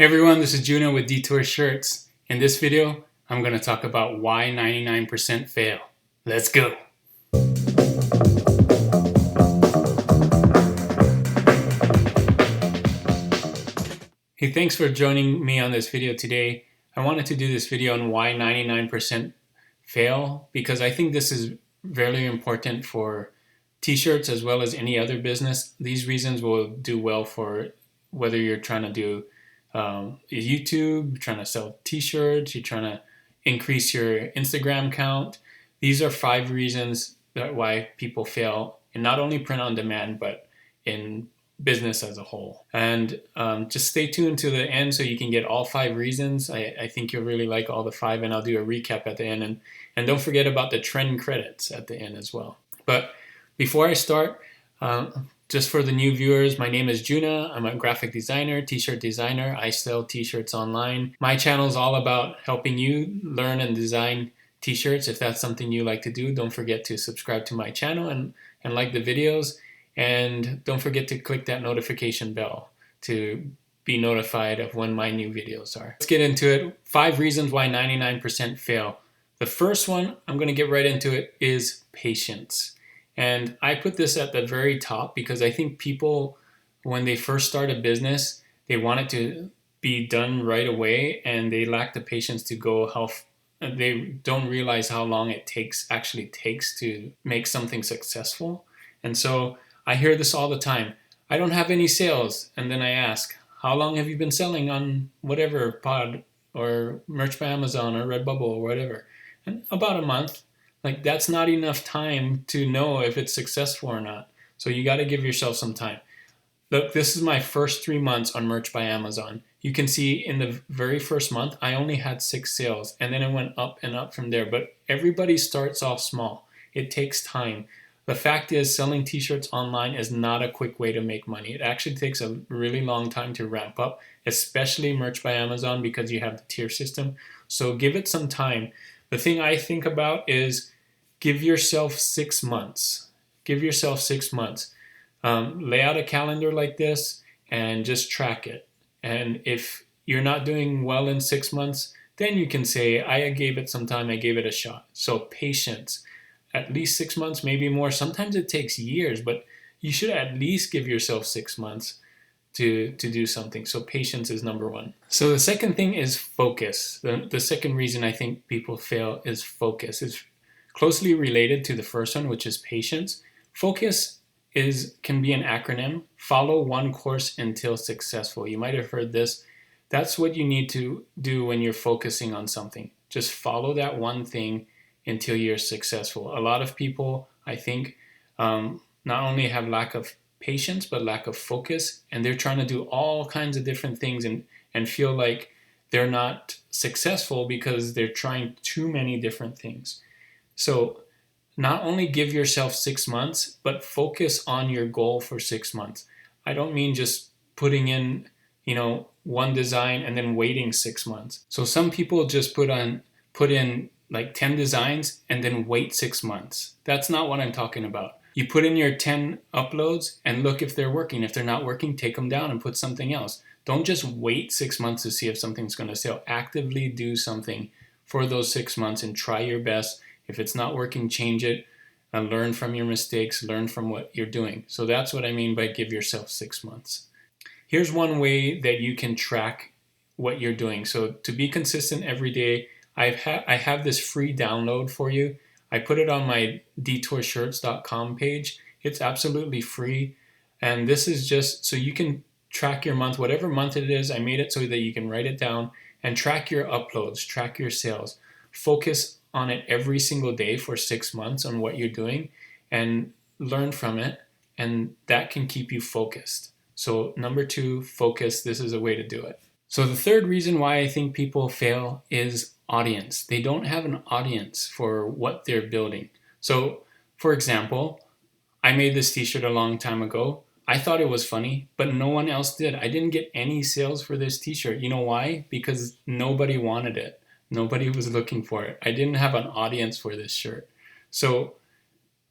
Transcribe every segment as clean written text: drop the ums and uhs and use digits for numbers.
Hey everyone, this is Juno with Detour Shirts. In this video, I'm going to talk about why 99% fail. Let's go! Hey, thanks for joining me on this video today. I wanted to do this video on why 99% fail because I think this is very important for t-shirts as well as any other business. These reasons will do well for whether you're trying to do YouTube, trying to sell t-shirts, you're trying to increase your Instagram count. These are 5 reasons that why people fail in not only print on demand, but in business as a whole. And just stay tuned to the end so you can get all 5 reasons. I think you'll really like all the 5, and I'll do a recap at the end. And don't forget about the trend credits at the end as well. But before I start, just for the new viewers, my name is Juna. I'm a graphic designer, t-shirt designer. I sell t-shirts online. My channel is all about helping you learn and design t-shirts. If that's something you like to do, don't forget to subscribe to my channel and like the videos. And don't forget to click that notification bell to be notified of when my new videos are. Let's get into it. 5 reasons why 99% fail. The first one, I'm going to get right into it, is patience. And I put this at the very top because I think people, when they first start a business, they want it to be done right away, and they lack the patience to go they don't realize how long it actually takes to make something successful. And so I hear this all the time. I don't have any sales. And then I ask, how long have you been selling on whatever pod or merch by Amazon or Redbubble or whatever? And about a month. Like, that's not enough time to know if it's successful or not. So you got to give yourself some time. Look, this is my first 3 months on Merch by Amazon. You can see in the very first month, I only had 6 sales, and then it went up and up from there. But everybody starts off small. It takes time. The fact is, selling t-shirts online is not a quick way to make money. It actually takes a really long time to ramp up, especially Merch by Amazon, because you have the tier system. So give it some time. The thing I think about is give yourself 6 months. Give yourself 6 months. Lay out a calendar like this and just track it. And if you're not doing well in 6 months, then you can say, I gave it some time, I gave it a shot. So patience. At least 6 months, maybe more. Sometimes it takes years, but you should at least give yourself 6 months to do something. So patience is number 1. So the second thing is focus. The second reason I think people fail is focus. It's closely related to the first one, which is patience. Focus can be an acronym. Follow one course until successful. You might have heard this. That's what you need to do when you're focusing on something. Just follow that one thing until you're successful. A lot of people, I think, not only have lack of patience, but lack of focus, and they're trying to do all kinds of different things and feel like they're not successful because they're trying too many different things. So not only give yourself 6 months, but focus on your goal for 6 months. I don't mean just putting in, one design and then waiting 6 months. So some people just put in like 10 designs and then wait 6 months. That's not what I'm talking about. You put in your 10 uploads and look if they're working. If they're not working, take them down and put something else. Don't just wait 6 months to see if something's going to sell. Actively do something for those 6 months and try your best. If it's not working, change it and learn from your mistakes, learn from what you're doing. So that's what I mean by give yourself 6 months. Here's one way that you can track what you're doing. So to be consistent every day, I have this free download for you. I put it on my detourshirts.com page. It's absolutely free. And this is just so you can track your month, whatever month it is. I made it so that you can write it down and track your uploads, track your sales. Focus on it every single day for 6 months on what you're doing and learn from it. And that can keep you focused. So number 2, focus. This is a way to do it. So the third reason why I think people fail is audience. They don't have an audience for what they're building. So, for example, I made this t-shirt a long time ago. I thought it was funny, but no one else did. I didn't get any sales for this t-shirt. You know why? Because nobody wanted it. Nobody was looking for it. I didn't have an audience for this shirt. So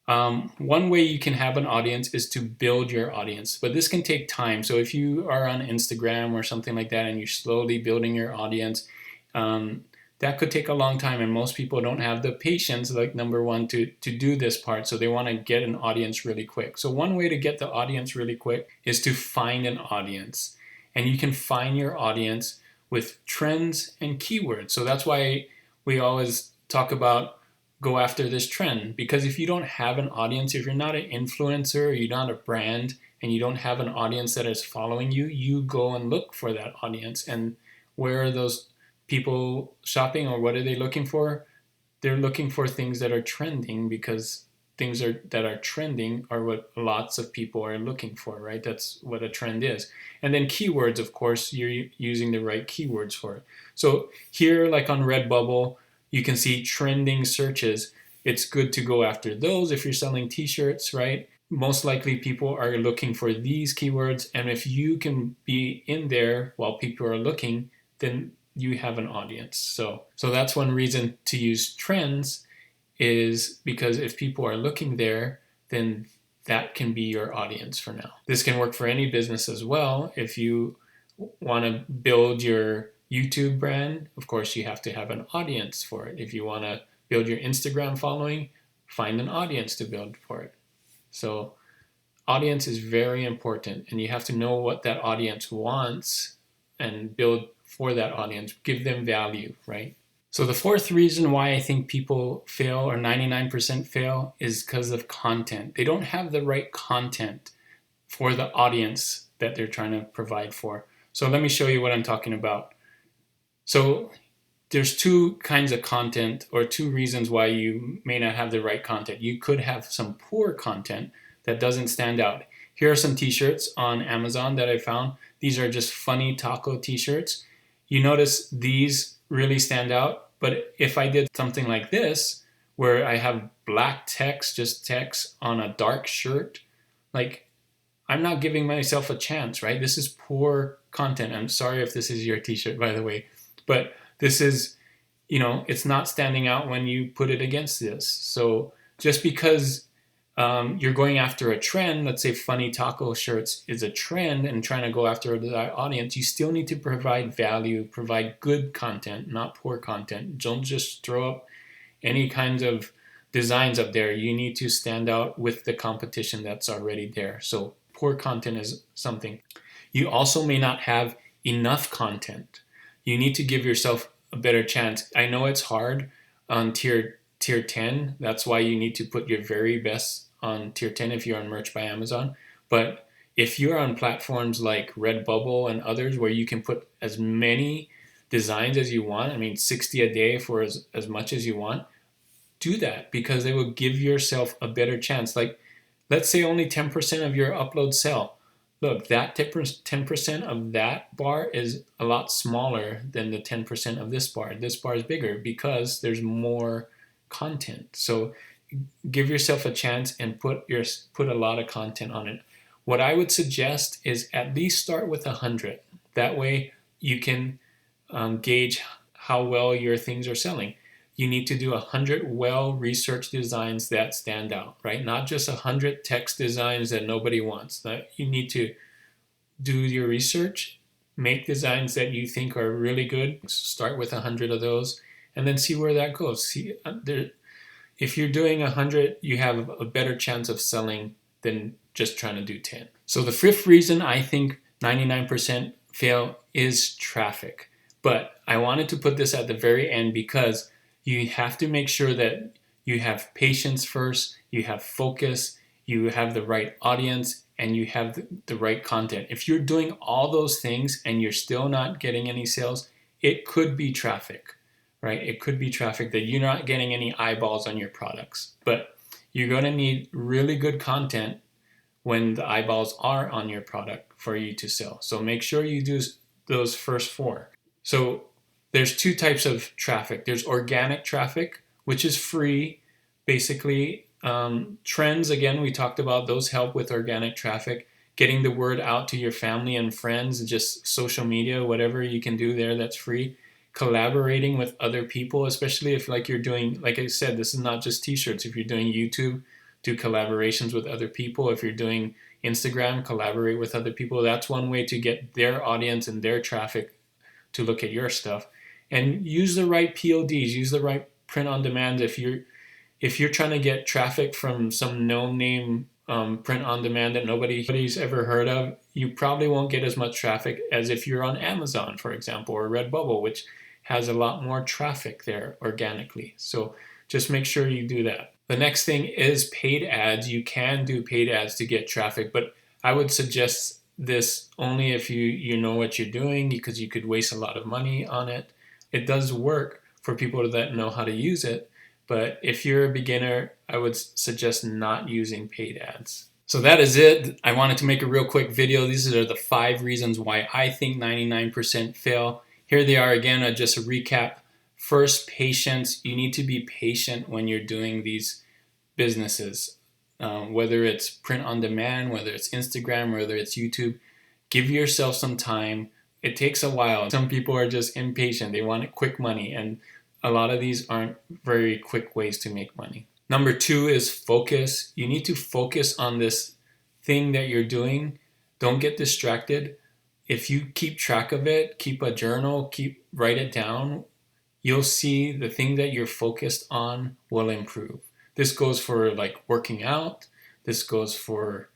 One way you can have an audience is to build your audience, but this can take time. So if you are on Instagram or something like that and you're slowly building your audience, that could take a long time, and most people don't have the patience, like number one, to do this part. So they want to get an audience really quick. So one way to get the audience really quick is to find an audience. And you can find your audience with trends and keywords. So that's why we always talk about go after this trend, because if you don't have an audience, if you're not an influencer, you're not a brand, and you don't have an audience that is following you, you go and look for that audience. And where are those people shopping, or what are they looking for? They're looking for things that are trending, because things that are trending are what lots of people are looking for, right? That's what a trend is. And then keywords, of course, you're using the right keywords for it. So here, like on Redbubble, you can see trending searches. It's good to go after those if you're selling t-shirts, right? Most likely people are looking for these keywords, and if you can be in there while people are looking, then you have an audience. So that's one reason to use trends, is because if people are looking there, then that can be your audience for now. This can work for any business as well. If you want to build your YouTube brand, of course, you have to have an audience for it. If you want to build your Instagram following, find an audience to build for it. So audience is very important, and you have to know what that audience wants and build for that audience, give them value, right? So the fourth reason why I think people fail, or 99% fail, is because of content. They don't have the right content for the audience that they're trying to provide for. So let me show you what I'm talking about. So there's two kinds of content, or two reasons why you may not have the right content. You could have some poor content that doesn't stand out. Here are some t-shirts on Amazon that I found. These are just funny taco t-shirts. You notice these really stand out, but if I did something like this, where I have black text, just text on a dark shirt, like, I'm not giving myself a chance, right? This is poor content. I'm sorry if this is your t-shirt, by the way, but this is, it's not standing out when you put it against this. So just because you're going after a trend, let's say funny taco shirts is a trend and trying to go after that audience, you still need to provide value, provide good content, not poor content. Don't just throw up any kinds of designs up there. You need to stand out with the competition that's already there. So poor content is something. You also may not have enough content. You need to give yourself a better chance. I know it's hard on tier 10. That's why you need to put your very best on tier 10 if you're on Merch by Amazon. But if you're on platforms like Redbubble and others where you can put as many designs as you want, 60 a day for as much as you want, do that, because they will give yourself a better chance. Like, let's say only 10% of your uploads sell. Look, that 10% of that bar is a lot smaller than the 10% of this bar. This bar is bigger because there's more content. So give yourself a chance and put a lot of content on it. What I would suggest is at least start with 100. That way you can gauge how well your things are selling. You need to do 100 well-researched designs that stand out, right? Not just 100 text designs that nobody wants. You need to do your research, make designs that you think are really good. Start with 100 of those, and then see where that goes. If you're doing 100, you have a better chance of selling than just trying to do 10. So the fifth reason I think 99% fail is traffic. But I wanted to put this at the very end because you have to make sure that you have patience first, you have focus, you have the right audience, and you have the right content. If you're doing all those things and you're still not getting any sales, it could be traffic, right? It could be traffic that you're not getting any eyeballs on your products. But you're going to need really good content when the eyeballs are on your product for you to sell. So make sure you do those first four. So there's two types of traffic. There's organic traffic, which is free. Basically, trends, again, we talked about, those help with organic traffic. Getting the word out to your family and friends, just social media, whatever you can do there, that's free. Collaborating with other people, especially if you're doing, like I said, this is not just t-shirts. If you're doing YouTube do collaborations with other people. If you're doing Instagram, collaborate with other people. That's one way to get their audience and their traffic to look at your stuff. And use the right PODs, use the right print on demand. If you're trying to get traffic from some no-name print on demand that nobody's ever heard of, you probably won't get as much traffic as if you're on Amazon, for example, or Redbubble, which has a lot more traffic there organically. So just make sure you do that. The next thing is paid ads. You can do paid ads to get traffic, but I would suggest this only if you know what you're doing, because you could waste a lot of money on it. It does work for people that know how to use it, but if you're a beginner, I would suggest not using paid ads. So that is it. I wanted to make a real quick video. These are the 5 reasons why I think 99% fail. Here they are again, just a recap. First, patience. You need to be patient when you're doing these businesses. Whether it's print on demand, whether it's Instagram, whether it's YouTube, give yourself some time. It takes a while. Some people are just impatient. They want quick money, and a lot of these aren't very quick ways to make money. Number 2 is focus. You need to focus on this thing that you're doing. Don't get distracted. If you keep track of it, keep a journal, write it down, you'll see the thing that you're focused on will improve. This goes for like working out. This goes for,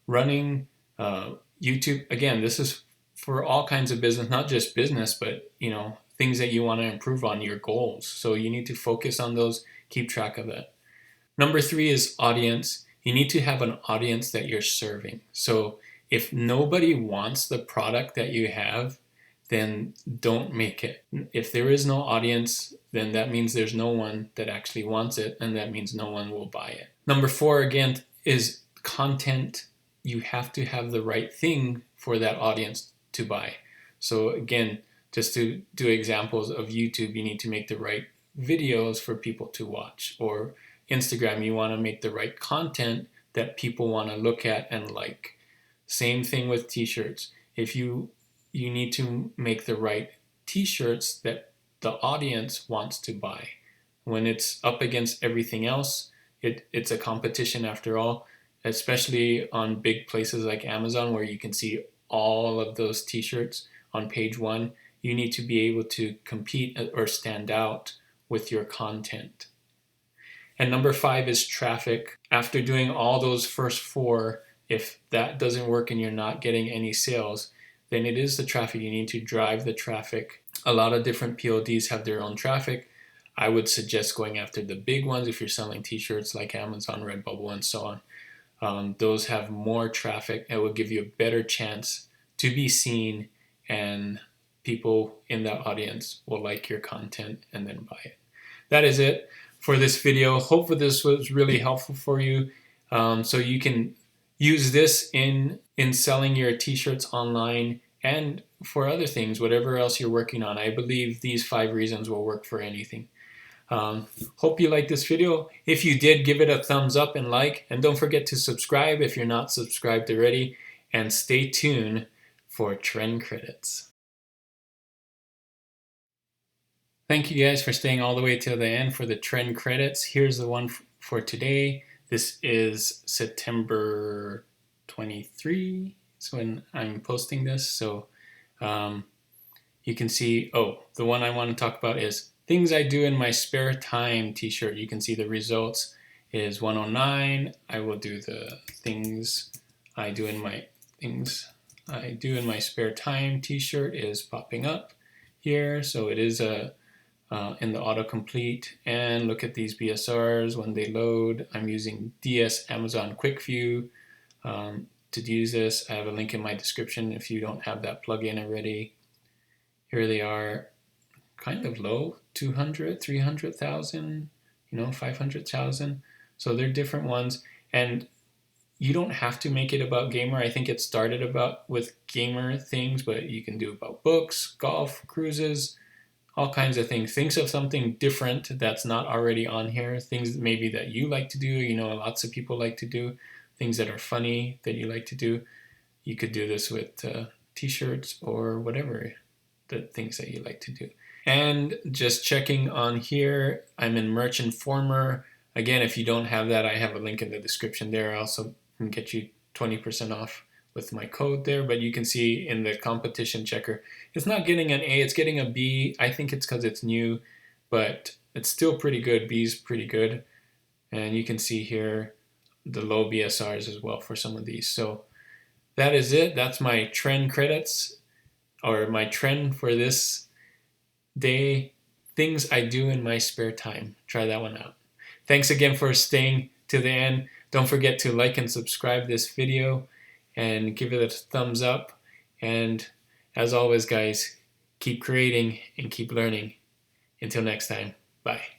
running, YouTube. Again, this is for all kinds of business, not just business, but, things that you want to improve on, your goals. So you need to focus on those, keep track of it. Number 3 is audience. You need to have an audience that you're serving. So if nobody wants the product that you have, then don't make it. If there is no audience, then that means there's no one that actually wants it, and that means no one will buy it. Number 4, again, is content. You have to have the right thing for that audience to buy. So again, just to do examples of YouTube, you need to make the right videos for people to watch. Or Instagram, you want to make the right content that people want to look at and like. Same thing with t-shirts. If you need to make the right t-shirts that the audience wants to buy. When it's up against everything else, it's a competition after all, especially on big places like Amazon, where you can see all of those t-shirts on page 1. You need to be able to compete or stand out with your content. And number 5 is traffic. After doing all those first 4, if that doesn't work and you're not getting any sales, then it is the traffic. You need to drive the traffic. A lot of different PODs have their own traffic. I would suggest going after the big ones if you're selling t-shirts like Amazon, Redbubble, and so on. Those have more traffic. It will give you a better chance to be seen, and people in that audience will like your content and then buy it. That is it for this video. Hopefully this was really helpful for you, so you can use this in selling your t-shirts online and for other things, whatever else you're working on. I believe these 5 reasons will work for anything. Hope you liked this video. If you did, give it a thumbs up and like, and don't forget to subscribe if you're not subscribed already, and stay tuned for trend credits. Thank you guys for staying all the way till the end for the trend credits. Here's the one for today. This is September 23. It's when I'm posting this. So you can see, the one I want to talk about is Things I Do in My Spare Time t-shirt. You can see the results is 109. I will do the Things I Do in My Spare Time t-shirt is popping up here. So it is in the autocomplete, and look at these BSRs when they load. I'm using DS Amazon Quick View to use this. I have a link in my description if you don't have that plugin already. Here they are, kind of low, 200, 300,000, 500,000. So they're different ones, and you don't have to make it about gamer. I think it started with gamer things, but you can do about books, golf, cruises, all kinds of things. Think of something different that's not already on here. Things maybe that you like to do, lots of people like to do. Things that are funny that you like to do. You could do this with t-shirts or whatever, the things that you like to do. And just checking on here, I'm in Merch Informer. Again, if you don't have that, I have a link in the description there. I also can get you 20% off with my code there, but you can see in the competition checker, it's not getting an A, it's getting a B. I think it's because it's new, but it's still pretty good. B is pretty good. And you can see here the low BSRs as well for some of these. So that is it. That's my trend credits, or my trend for this day. Things I do in my spare time. Try that one out. Thanks again for staying to the end. Don't forget to like and subscribe this video and give it a thumbs up. And as always, guys, keep creating and keep learning. Until next time, bye.